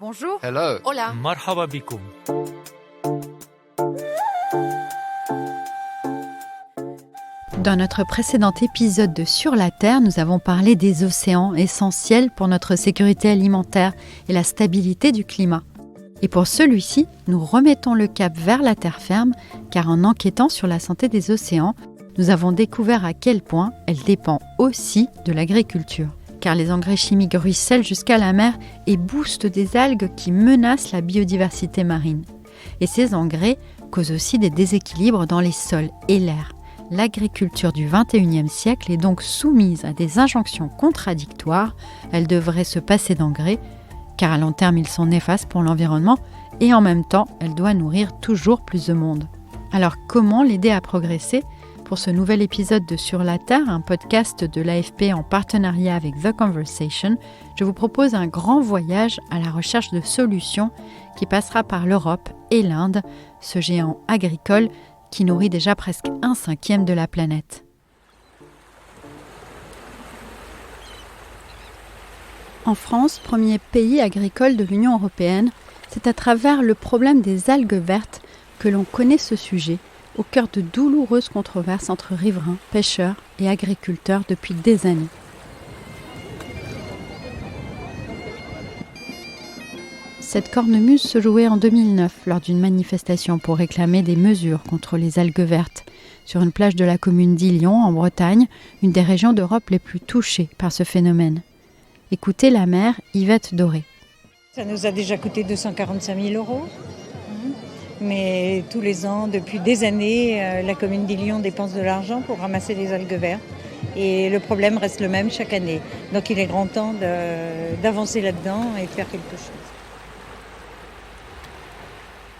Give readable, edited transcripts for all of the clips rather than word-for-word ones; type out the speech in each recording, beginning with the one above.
Bonjour. Hello. Hola. مرحبا بكم. Dans notre précédent épisode de Sur la Terre, nous avons parlé des océans essentiels pour notre sécurité alimentaire et la stabilité du climat. Et pour celui-ci, nous remettons le cap vers la terre ferme, car en enquêtant sur la santé des océans, nous avons découvert à quel point elle dépend aussi de l'agriculture. Car les engrais chimiques ruissellent jusqu'à la mer et boostent des algues qui menacent la biodiversité marine. Et ces engrais causent aussi des déséquilibres dans les sols et l'air. L'agriculture du XXIe siècle est donc soumise à des injonctions contradictoires. Elle devrait se passer d'engrais, car à long terme ils sont néfastes pour l'environnement, et en même temps elle doit nourrir toujours plus de monde. Alors comment l'aider à progresser ? Pour ce nouvel épisode de Sur la Terre, un podcast de l'AFP en partenariat avec The Conversation, je vous propose un grand voyage à la recherche de solutions qui passera par l'Europe et l'Inde, ce géant agricole qui nourrit déjà presque 1/5 de la planète. En France, premier pays agricole de l'Union européenne, c'est à travers le problème des algues vertes que l'on connaît ce sujet, au cœur de douloureuses controverses entre riverains, pêcheurs et agriculteurs depuis des années. Cette cornemuse se jouait en 2009 lors d'une manifestation pour réclamer des mesures contre les algues vertes sur une plage de la commune d'Illion en Bretagne, une des régions d'Europe les plus touchées par ce phénomène. Écoutez la maire Yvette Doré. Ça nous a déjà coûté 245 000 €. Mais tous les ans, depuis des années, la commune d'Illion dépense de l'argent pour ramasser les algues vertes. Et le problème reste le même chaque année. Donc il est grand temps d'avancer là-dedans et de faire quelque chose.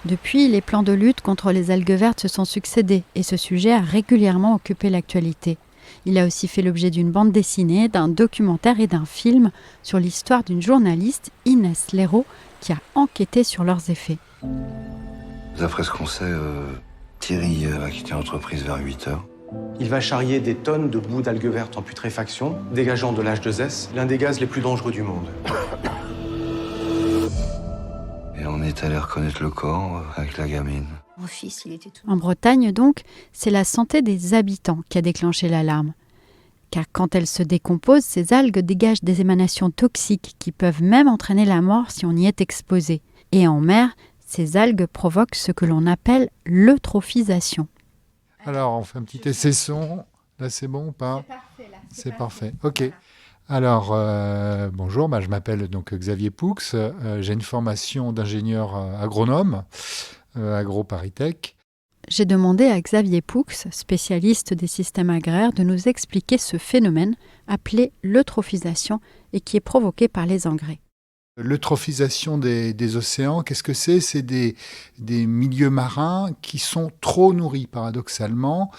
Depuis, les plans de lutte contre les algues vertes se sont succédés et ce sujet a régulièrement occupé l'actualité. Il a aussi fait l'objet d'une bande dessinée, d'un documentaire et d'un film sur l'histoire d'une journaliste, Inès Leroux, qui a enquêté sur leurs effets. D'après ce qu'on sait, Thierry a quitté l'entreprise vers 8h. Il va charrier des tonnes de bouts d'algues vertes en putréfaction, dégageant de l'H2S, l'un des gaz les plus dangereux du monde. Et on est allé reconnaître le corps avec la gamine. Mon fils, il était tout. En Bretagne donc, c'est la santé des habitants qui a déclenché l'alarme. Car quand elles se décomposent, ces algues dégagent des émanations toxiques qui peuvent même entraîner la mort si on y est exposé. Et en mer, ces algues provoquent ce que l'on appelle l'eutrophisation. Alors, on fait un petit essai son. Là, c'est bon ou pas ? C'est parfait. OK. Alors, bonjour, je m'appelle donc Xavier Poux. J'ai une formation d'ingénieur agronome, agro-ParisTech. J'ai demandé à Xavier Poux, spécialiste des systèmes agraires, de nous expliquer ce phénomène appelé l'eutrophisation et qui est provoqué par les engrais. L'eutrophisation des océans, qu'est-ce que c'est ? C'est des milieux marins qui sont trop nourris, paradoxalement,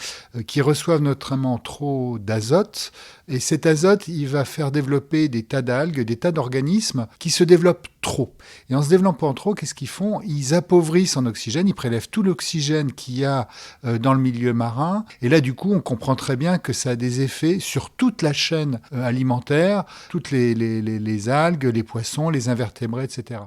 qui reçoivent notamment trop d'azote. Et cet azote, il va faire développer des tas d'algues, des tas d'organismes qui se développent trop. Et en se développant trop, qu'est-ce qu'ils font ? Ils appauvrissent en oxygène, ils prélèvent tout l'oxygène qu'il y a dans le milieu marin. Et là, du coup, on comprend très bien que ça a des effets sur toute la chaîne alimentaire, toutes les algues, les poissons, les invertébrés, etc.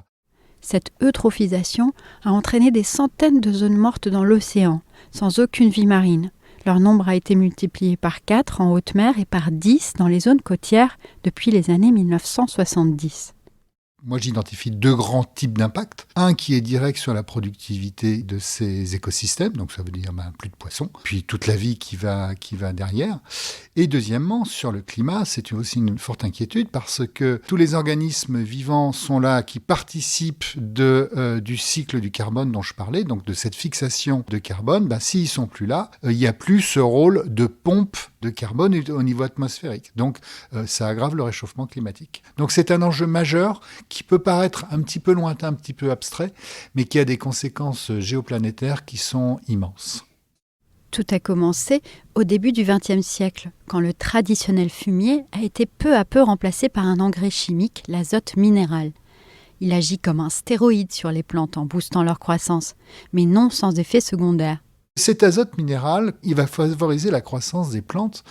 Cette eutrophisation a entraîné des centaines de zones mortes dans l'océan, sans aucune vie marine. Leur nombre a été multiplié par 4 en haute mer et par 10 dans les zones côtières depuis les années 1970. Moi, j'identifie 2 grands types d'impact. Un qui est direct sur la productivité de ces écosystèmes, donc ça veut dire plus de poissons, puis toute la vie qui va derrière. Et deuxièmement, sur le climat, c'est aussi une forte inquiétude parce que tous les organismes vivants sont là, qui participent du cycle du carbone dont je parlais, donc de cette fixation de carbone. S'ils sont plus là, il n'y a plus ce rôle de pompe de carbone au niveau atmosphérique. Donc, ça aggrave le réchauffement climatique. Donc, c'est un enjeu majeur qui peut paraître un petit peu lointain, un petit peu abstrait, mais qui a des conséquences géoplanétaires qui sont immenses. Tout a commencé au début du XXe siècle, quand le traditionnel fumier a été peu à peu remplacé par un engrais chimique, l'azote minéral. Il agit comme un stéroïde sur les plantes en boostant leur croissance, mais non sans effet secondaire. Cet azote minéral, il va favoriser la croissance des plantes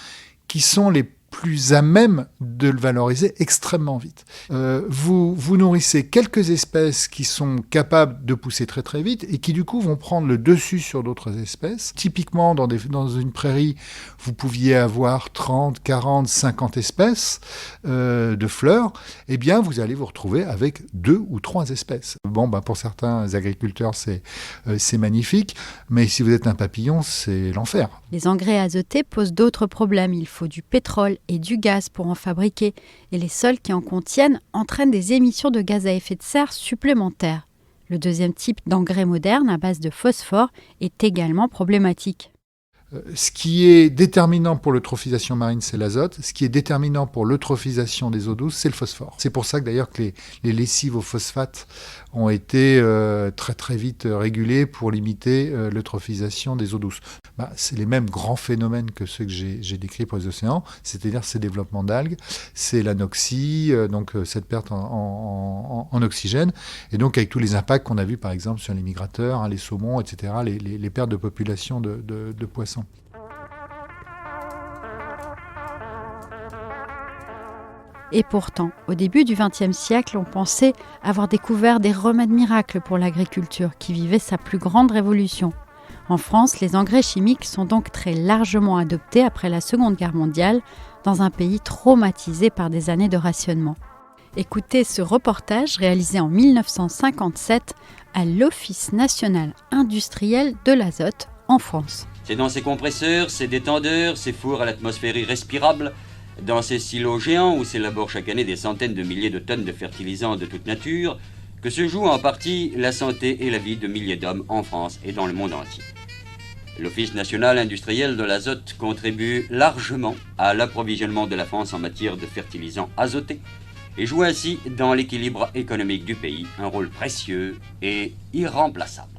qui sont les plus à même de le valoriser extrêmement vite. Vous nourrissez quelques espèces qui sont capables de pousser très très vite et qui du coup vont prendre le dessus sur d'autres espèces. Typiquement, dans une prairie, vous pouviez avoir 30, 40, 50 espèces de fleurs. Eh bien, vous allez vous retrouver avec 2 ou 3 espèces. Bon, pour certains agriculteurs, c'est magnifique, mais si vous êtes un papillon, c'est l'enfer. Les engrais azotés posent d'autres problèmes. Il faut du pétrole et du gaz pour en fabriquer. Et les sols qui en contiennent entraînent des émissions de gaz à effet de serre supplémentaires. Le deuxième type d'engrais moderne à base de phosphore est également problématique. Ce qui est déterminant pour l'eutrophisation marine, c'est l'azote. Ce qui est déterminant pour l'eutrophisation des eaux douces, c'est le phosphore. C'est pour ça que d'ailleurs que les lessives au phosphate ont été très très vite régulées pour limiter l'eutrophisation des eaux douces. C'est les mêmes grands phénomènes que ceux que j'ai décrits pour les océans, c'est-à-dire ces développements d'algues, c'est l'anoxie, donc cette perte en oxygène, et donc avec tous les impacts qu'on a vus par exemple sur les migrateurs, les saumons, etc., les pertes de population de poissons. Et pourtant, au début du XXe siècle, on pensait avoir découvert des remèdes miracles pour l'agriculture qui vivait sa plus grande révolution. En France, les engrais chimiques sont donc très largement adoptés après la Seconde Guerre mondiale, dans un pays traumatisé par des années de rationnement. Écoutez ce reportage réalisé en 1957 à l'Office national industriel de l'azote en France. C'est dans ces compresseurs, ces détendeurs, ces fours à l'atmosphère irrespirable, dans ces silos géants où s'élaborent chaque année des centaines de milliers de tonnes de fertilisants de toute nature, que se joue en partie la santé et la vie de milliers d'hommes en France et dans le monde entier. L'Office national industriel de l'azote contribue largement à l'approvisionnement de la France en matière de fertilisants azotés et joue ainsi dans l'équilibre économique du pays un rôle précieux et irremplaçable.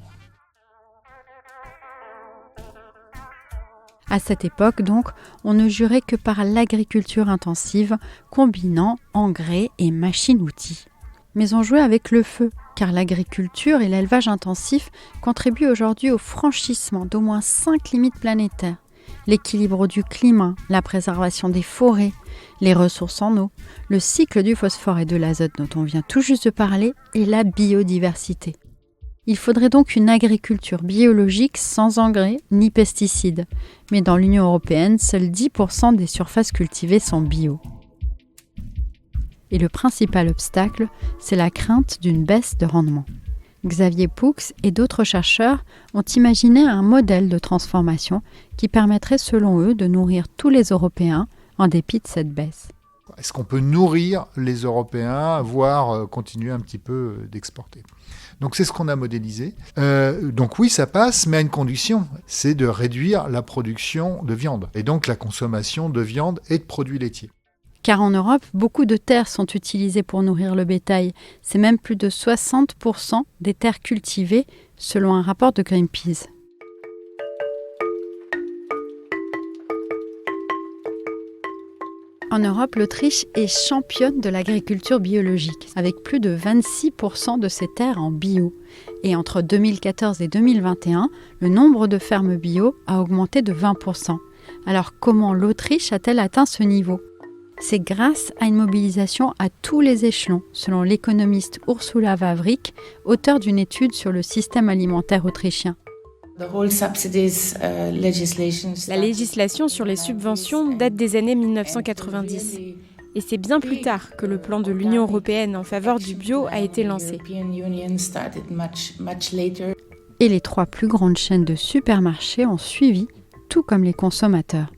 À cette époque, donc, on ne jurait que par l'agriculture intensive, combinant engrais et machines-outils. Mais on jouait avec le feu, car l'agriculture et l'élevage intensif contribuent aujourd'hui au franchissement d'au moins 5 limites planétaires. L'équilibre du climat, la préservation des forêts, les ressources en eau, le cycle du phosphore et de l'azote dont on vient tout juste de parler et la biodiversité. Il faudrait donc une agriculture biologique sans engrais ni pesticides. Mais dans l'Union européenne, seuls 10% des surfaces cultivées sont bio. Et le principal obstacle, c'est la crainte d'une baisse de rendement. Xavier Poux et d'autres chercheurs ont imaginé un modèle de transformation qui permettrait selon eux de nourrir tous les Européens en dépit de cette baisse. Est-ce qu'on peut nourrir les Européens, voire continuer un petit peu d'exporter ? Donc c'est ce qu'on a modélisé. Donc oui, ça passe, mais à une condition, c'est de réduire la production de viande, et donc la consommation de viande et de produits laitiers. Car en Europe, beaucoup de terres sont utilisées pour nourrir le bétail. C'est même plus de 60% des terres cultivées, selon un rapport de Greenpeace. En Europe, l'Autriche est championne de l'agriculture biologique, avec plus de 26% de ses terres en bio. Et entre 2014 et 2021, le nombre de fermes bio a augmenté de 20%. Alors comment l'Autriche a-t-elle atteint ce niveau ? C'est grâce à une mobilisation à tous les échelons, selon l'économiste Ursula Wawrik, auteure d'une étude sur le système alimentaire autrichien. La législation sur les subventions date des années 1990. Et c'est bien plus tard que le plan de l'Union européenne en faveur du bio a été lancé. Et les 3 plus grandes chaînes de supermarchés ont suivi, tout comme les consommateurs.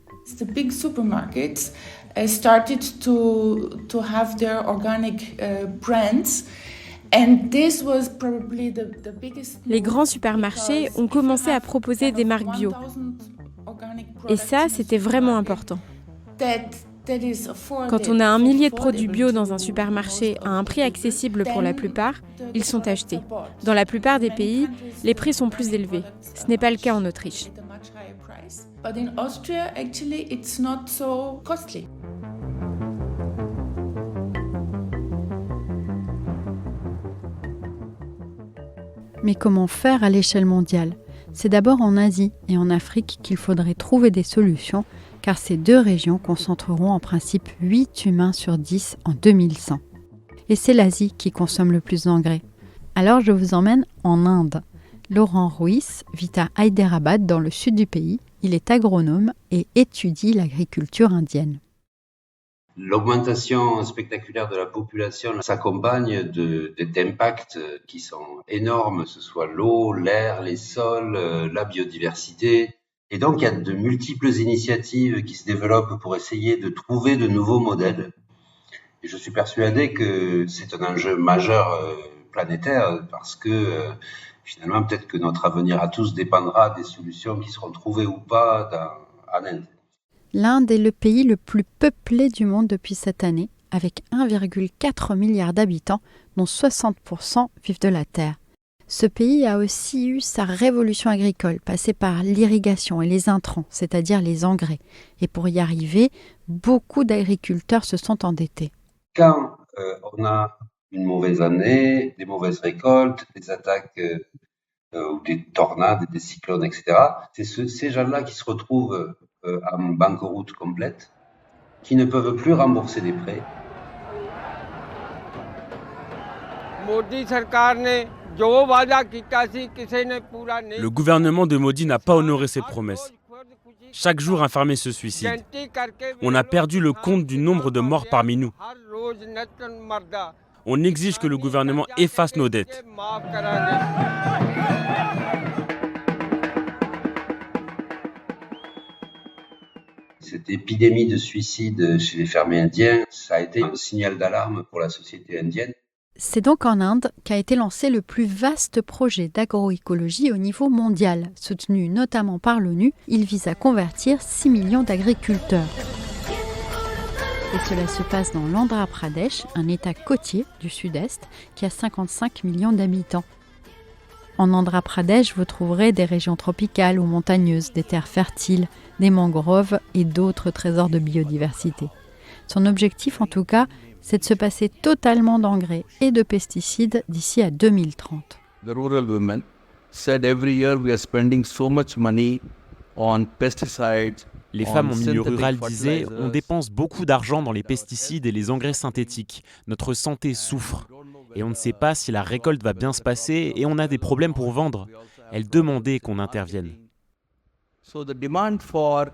Started to have their organic brands. And this was probably the biggest. Les grands supermarchés ont commencé à proposer des marques bio. Et ça, c'était vraiment important. Quand on a 1 millier de produits bio dans un supermarché à un prix accessible pour la plupart, ils sont achetés. Dans la plupart des pays, les prix sont plus élevés. Ce n'est pas le cas en Autriche. But in Austria, actually, it's not so costly. Mais comment faire à l'échelle mondiale ? C'est d'abord en Asie et en Afrique qu'il faudrait trouver des solutions, car ces deux régions concentreront en principe 8 humains sur 10 en 2100. Et c'est l'Asie qui consomme le plus d'engrais. Alors je vous emmène en Inde. Laurent Ruiz vit à Hyderabad dans le sud du pays. Il est agronome et étudie l'agriculture indienne. L'augmentation spectaculaire de la population s'accompagne d'impacts qui sont énormes, que ce soit l'eau, l'air, les sols, la biodiversité. Et donc, il y a de multiples initiatives qui se développent pour essayer de trouver de nouveaux modèles. Et je suis persuadé que c'est un enjeu majeur planétaire parce que finalement, peut-être que notre avenir à tous dépendra des solutions qui seront trouvées ou pas en Inde. L'Inde est le pays le plus peuplé du monde depuis cette année, avec 1,4 milliard d'habitants, dont 60% vivent de la terre. Ce pays a aussi eu sa révolution agricole, passée par l'irrigation et les intrants, c'est-à-dire les engrais. Et pour y arriver, beaucoup d'agriculteurs se sont endettés. Quand on a une mauvaise année, des mauvaises récoltes, des attaques ou des tornades, des cyclones, etc., c'est ces gens-là qui se retrouvent en banqueroute complète, qui ne peuvent plus rembourser des prêts. Le gouvernement de Modi n'a pas honoré ses promesses. Chaque jour, un fermier se suicide. On a perdu le compte du nombre de morts parmi nous. On exige que le gouvernement efface nos dettes. Cette épidémie de suicide chez les fermiers indiens, ça a été un signal d'alarme pour la société indienne. C'est donc en Inde qu'a été lancé le plus vaste projet d'agroécologie au niveau mondial. Soutenu notamment par l'ONU, il vise à convertir 6 millions d'agriculteurs. Et cela se passe dans l'Andhra Pradesh, un état côtier du sud-est qui a 55 millions d'habitants. En Andhra Pradesh, vous trouverez des régions tropicales ou montagneuses, des terres fertiles, des mangroves et d'autres trésors de biodiversité. Son objectif, en tout cas, c'est de se passer totalement d'engrais et de pesticides d'ici à 2030. The rural women said every year we are spending so much money on pesticides. Les femmes en milieu rural disaient « On dépense beaucoup d'argent dans les pesticides et les engrais synthétiques. Notre santé souffre. Et on ne sait pas si la récolte va bien se passer et on a des problèmes pour vendre. » Elles demandaient qu'on intervienne. So the demand for,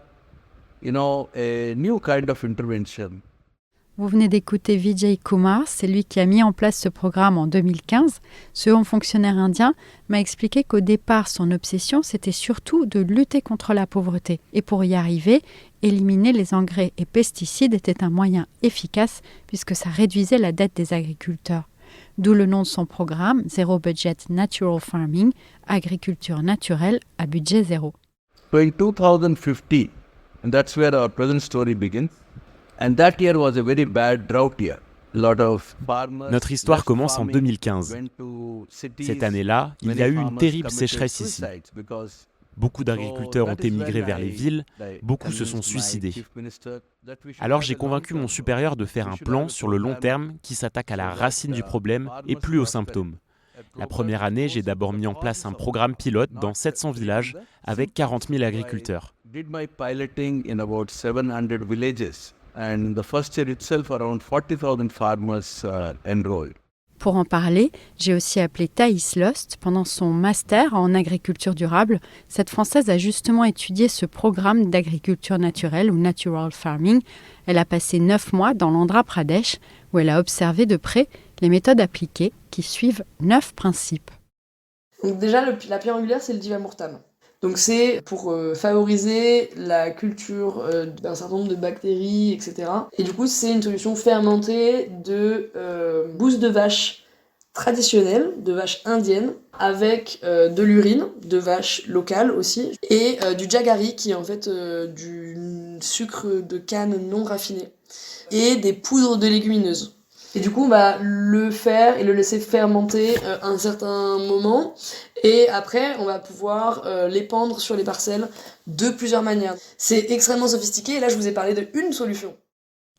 a new kind of intervention. Vous venez d'écouter Vijay Kumar, c'est lui qui a mis en place ce programme en 2015. Ce haut fonctionnaire indien m'a expliqué qu'au départ, son obsession, c'était surtout de lutter contre la pauvreté. Et pour y arriver, éliminer les engrais et pesticides était un moyen efficace puisque ça réduisait la dette des agriculteurs. D'où le nom de son programme, Zero Budget Natural Farming, agriculture naturelle à budget zéro. So in 2050, and that's where our present story begins. And that year was a very bad drought year. Notre histoire commence en 2015. Cette année-là, il y a eu une terrible sécheresse ici. Beaucoup d'agriculteurs ont émigré vers les villes, beaucoup se sont suicidés. Alors j'ai convaincu mon supérieur de faire un plan sur le long terme qui s'attaque à la racine du problème et plus aux symptômes. La première année, j'ai d'abord mis en place un programme pilote dans 700 villages avec 40 000 agriculteurs. And the first year itself, around 40,000 farmers enrolled. Pour en parler, j'ai aussi appelé Thaïs Lost. Pendant son master en agriculture durable, cette Française a justement étudié ce programme d'agriculture naturelle ou natural farming. Elle a passé 9 mois dans l'Andhra Pradesh où elle a observé de près les méthodes appliquées qui suivent 9 principes. Donc déjà, la pierre angulaire, c'est le Jivamurtam. Donc c'est pour favoriser la culture d'un certain nombre de bactéries, etc. Et du coup, c'est une solution fermentée de bouse de vache traditionnelle, de vache indienne, avec de l'urine, de vache locale aussi, et du jaggery, qui est en fait du sucre de canne non raffiné, et des poudres de légumineuses. Et du coup, on va le faire et le laisser fermenter un certain moment. Et après, on va pouvoir l'épandre sur les parcelles de plusieurs manières. C'est extrêmement sophistiqué. Et là, je vous ai parlé d'une solution.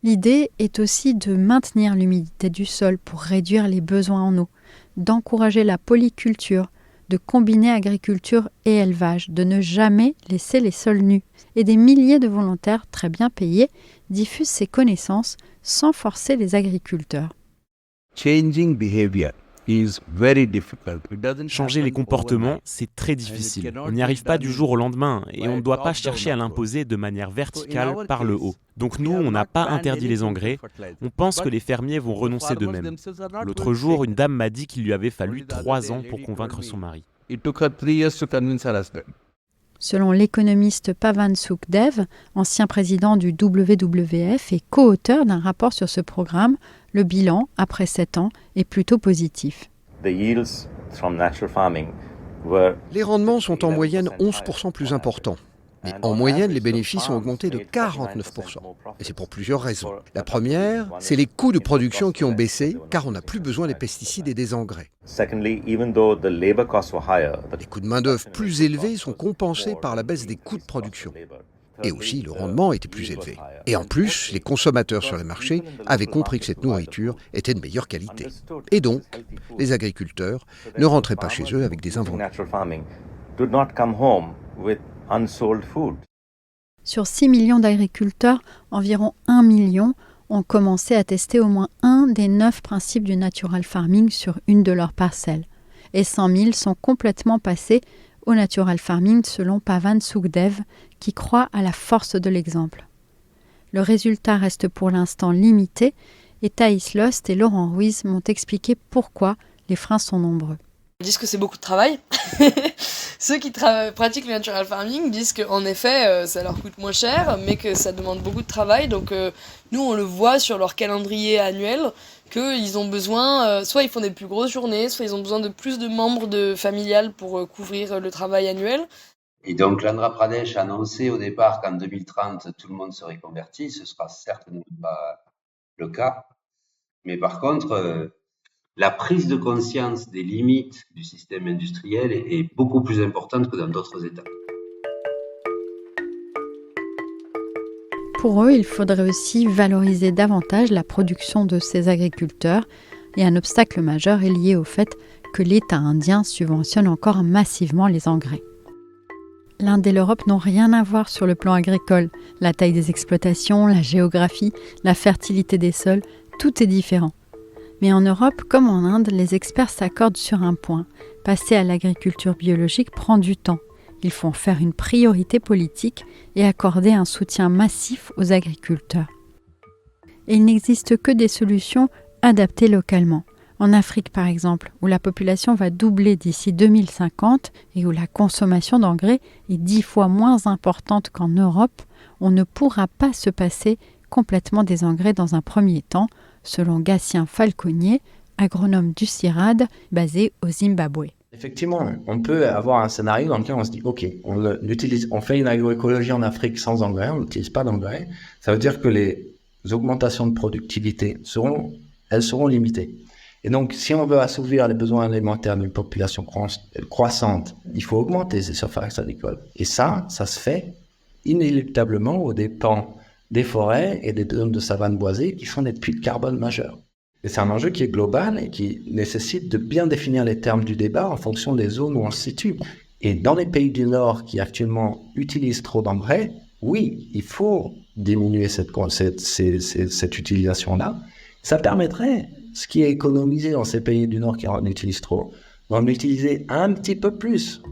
L'idée est aussi de maintenir l'humidité du sol pour réduire les besoins en eau, d'encourager la polyculture, de combiner agriculture et élevage, de ne jamais laisser les sols nus. Et des milliers de volontaires très bien payés diffusent ces connaissances sans forcer les agriculteurs. Changer les comportements, c'est très difficile. On n'y arrive pas du jour au lendemain et on ne doit pas chercher à l'imposer de manière verticale par le haut. Donc nous, on n'a pas interdit les engrais, on pense que les fermiers vont renoncer d'eux-mêmes. L'autre jour, une dame m'a dit qu'il lui avait fallu 3 ans pour convaincre son mari. Selon l'économiste Pavan Sukhdev, ancien président du WWF et co-auteur d'un rapport sur ce programme, le bilan, après 7 ans, est plutôt positif. Les rendements sont en moyenne 11% plus importants. Mais en moyenne, les bénéfices ont augmenté de 49%. Et c'est pour plusieurs raisons. La première, c'est les coûts de production qui ont baissé, car on n'a plus besoin des pesticides et des engrais. Les coûts de main-d'œuvre plus élevés sont compensés par la baisse des coûts de production. Et aussi, le rendement était plus élevé. Et en plus, les consommateurs sur les marchés avaient compris que cette nourriture était de meilleure qualité. Et donc, les agriculteurs ne rentraient pas chez eux avec des invendus. Sur 6 millions d'agriculteurs, environ 1 million ont commencé à tester au moins un des 9 principes du natural farming sur une de leurs parcelles. Et 100 000 sont complètement passés au natural farming selon Pavan Sukhdev, qui croit à la force de l'exemple. Le résultat reste pour l'instant limité et Thaïs Lost et Laurent Ruiz m'ont expliqué pourquoi les freins sont nombreux. Ils disent que c'est beaucoup de travail. Ceux qui pratiquent le natural farming disent qu'en effet, ça leur coûte moins cher, mais que ça demande beaucoup de travail. Donc nous, on le voit sur leur calendrier annuel, qu'ils ont besoin, soit ils font des plus grosses journées, soit ils ont besoin de plus de membres familiales pour couvrir le travail annuel. Et donc l'Andhra Pradesh a annoncé au départ qu'en 2030, tout le monde serait converti. Ce sera certainement pas le cas. Mais par contre, la prise de conscience des limites du système industriel est beaucoup plus importante que dans d'autres États. Pour eux, il faudrait aussi valoriser davantage la production de ces agriculteurs et un obstacle majeur est lié au fait que l'État indien subventionne encore massivement les engrais. L'Inde et l'Europe n'ont rien à voir sur le plan agricole. La taille des exploitations, la géographie, la fertilité des sols, tout est différent. Mais en Europe, comme en Inde, les experts s'accordent sur un point. Passer à l'agriculture biologique prend du temps. Il faut en faire une priorité politique et accorder un soutien massif aux agriculteurs. Et il n'existe que des solutions adaptées localement. En Afrique, par exemple, où la population va doubler d'ici 2050 et où la consommation d'engrais est 10 fois moins importante qu'en Europe, on ne pourra pas se passer complètement des engrais dans un premier temps, selon Gatien Falconier, agronome du CIRAD, basé au Zimbabwe. Effectivement, on peut avoir un scénario dans lequel on se dit, ok, on fait une agroécologie en Afrique sans engrais, on n'utilise pas d'engrais. Ça veut dire que les augmentations de productivité seront limitées. Et donc, si on veut assouvir les besoins alimentaires d'une population croissante, il faut augmenter ces surfaces agricoles. Et ça se fait inéluctablement aux dépens des forêts et des zones de savane boisée qui sont des puits de carbone majeurs. Et c'est un enjeu qui est global et qui nécessite de bien définir les termes du débat en fonction des zones où on se situe. Et dans les pays du Nord qui actuellement utilisent trop d'engrais, oui, il faut diminuer cette utilisation-là. Ça permettrait, ce qui est économisé dans ces pays du Nord qui en utilisent trop, d'en utiliser un petit peu plus.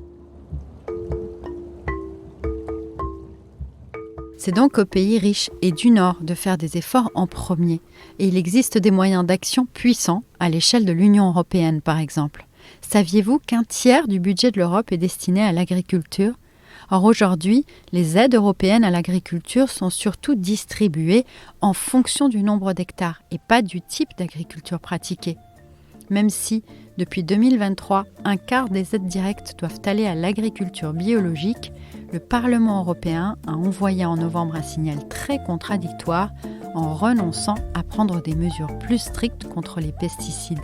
C'est donc aux pays riches et du Nord de faire des efforts en premier. Et il existe des moyens d'action puissants à l'échelle de l'Union européenne, par exemple. Saviez-vous qu'un tiers du budget de l'Europe est destiné à l'agriculture ? Or aujourd'hui, les aides européennes à l'agriculture sont surtout distribuées en fonction du nombre d'hectares et pas du type d'agriculture pratiquée. Même si, depuis 2023, un quart des aides directes doivent aller à l'agriculture biologique, le Parlement européen a envoyé en novembre un signal très contradictoire en renonçant à prendre des mesures plus strictes contre les pesticides.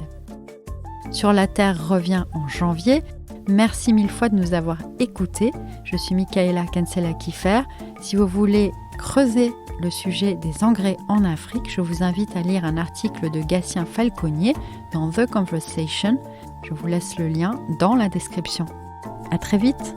Sur la Terre revient en janvier. Merci 1000 fois de nous avoir écoutés. Je suis Michaela Cancela-Kiefer. Si vous voulez creuser le sujet des engrais en Afrique, je vous invite à lire un article de Gatien Falconier dans The Conversation Je vous laisse le lien dans la description. À très vite!